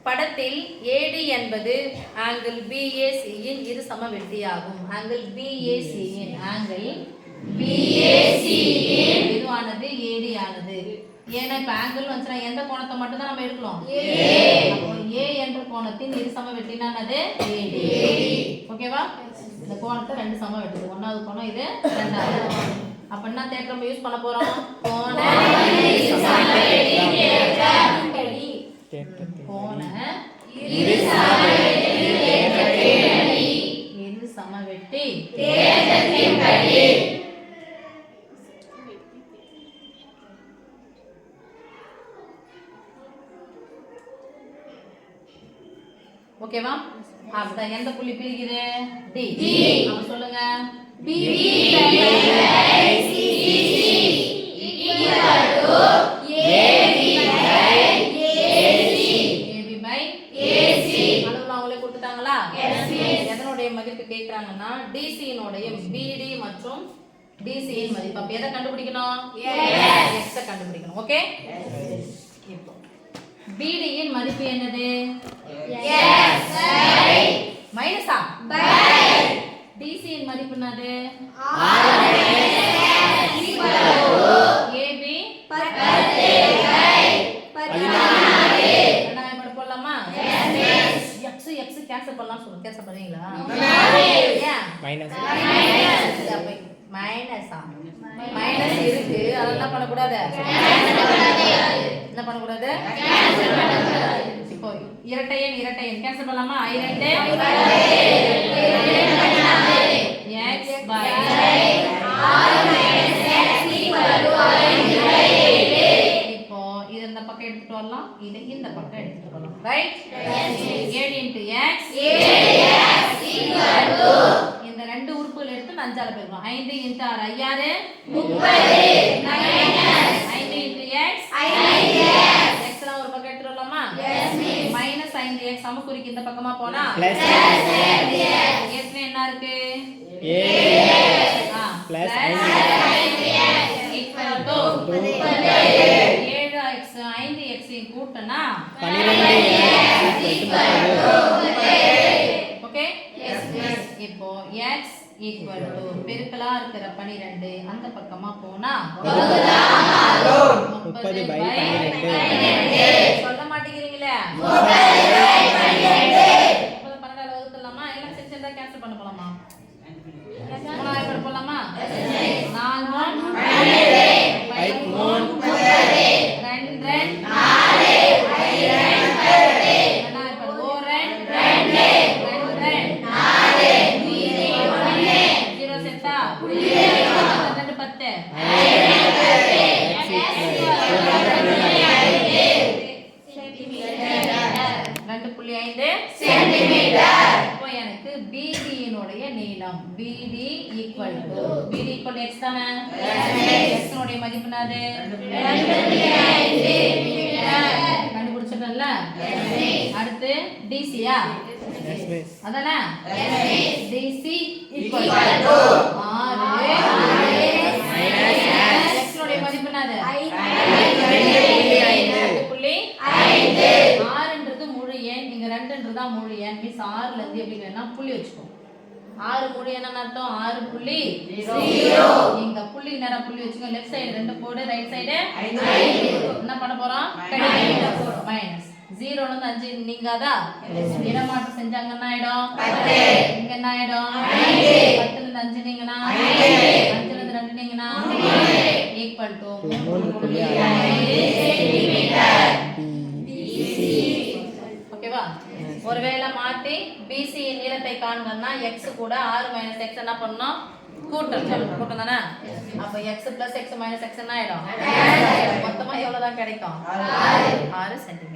படத்தில் AD என்பது angle BAC இன் இரு சமவெட்டியாகும். ஆங்கிள் BAC இன் இதுவானது AD ஆனது. ஏன்னா இப்ப ஆங்கிள் வந்துச்சுன்னா எந்த கோணத்தை மட்டும் தான் நம்ம எடுக்கலாம்? அப்போ A என்ற கோணத்தின் இரு சமவெட்டினா என்னது? AD. ஓகேவா? இந்த கோணத்தை ரெண்டு சம வெட்டுது. ஒன்னாவது கோணம் இது, ரெண்டாவது. அப்ப என்ன தேற்றம் நம்ம யூஸ் பண்ண போறோம்? கோண இரு சமவெட்டி ஓகேவா? அப்படிதான். எந்த புள்ளி பிரிக்குது? D. அப்ப சொல்லுங்க. BD அளவுல கொடுத்துட்டாங்களா? எதனுடைய மதிப்பு கேக்குறாங்கன்னா DC னுடைய BD மற்றும் DC இன் மதிப்பு. அப்ப எதை கண்டுபிடிக்கணும்? X கண்டுபிடிக்கணும். ஓகே? இப்போ BD இன் மதிப்பு என்னது? மைனஸா? DC இன் மதிப்பு என்னது? AB 16 போடலாமா? X கேன்சல் பண்ணலாம் சொல்லுங்க. கேன்சல் பண்ணுவீங்களா? மைனஸா? மைனஸ் இருக்கு. அதெல்லாம் பண்ணக்கூடாது. என்ன பண்ணக்கூடாது? இப்போ இரட்டை எண் கேன்சல் பண்ணலாமா? இப்போ இது இந்த பக்கம் எடுத்துட்டு வரலாம், இது இந்த பக்கம் எடுத்துட்டு வரலாம். ரைட்? AD into X இந்த ரெண்டு உறுப்புகள் எடுத்து 5ஆல பெருக்கலாம். 5 into 6 ஐயாறு 30. 5 into X X எல்லாம் ஒரு பக்கம் எடுத்துட்டு வரலாமா? மைனஸ் 5x சமக்குறிக்கு இந்த பக்கமா போனா ஏற்கனவே என்ன இருக்கு? பிளஸ் 5x கூட்டினா 12x. ஓகே? இப்போ x equal to பெருக்கலா இருக்கிற 12 அந்த பக்கமா போனா 30/12. சொல்ல மாட்டேங்கிறீங்களே? 30/12 வகுத்துலாமா? எல்லாம் செஞ்சா கேன்சல் பண்ண போலாமா? 3 போலாமா? 4 1 5 3 2 4 2.5 சென்டிமீட்டர். இப்போ எனக்கு BD னுடைய நீளம் BD equal X தானே? X னுடைய மதிப்பு என்னது? 2.5 கண்டுபிடிச்சிட்டல்ல? அடுத்து DC யா? அதானே? DC equal to 6 X னுடைய மதிப்பு என்னது? 2.5. 6ன்றது முழு எண், இங்க 2ன்றது முழு எண். மீன்ஸ் 6ல இருந்து எப்படி வேணா புள்ளி வச்சுக்கோ. 6 முழு எண் என்ன அர்த்தம்? 6.0. இங்க புள்ளி நேரா புள்ளி வச்சுக்கோ. லெஃப்ட் சைடு 2 போடு, ரைட் சைடு 5. என்ன பண்ண போறோம்? மைனஸ் 0 ல இருந்து 5 நீங்காதா? இடமாற்றம் செஞ்சாங்க என்ன ஆயிடும்? 10. இங்க என்ன ஆயிடும்? 10 ல இருந்து 5 நீங்கனா 5 ல இருந்து 2 நீங்கனா equal to 3.5 சென்டிமீட்டர். ஓகேவா? ஒருவேளை மாத்தி BC இன் நீளத்தை காண்கன்னா x கூட 6 - x என்ன பண்ணனும்? கூட்டணும் தானே? அப்ப x + x - x என்ன ஆயிடும்? மொத்தமா எவ்வளவு தான் கிடைக்கும்? 6 சென்டிமீட்டர்.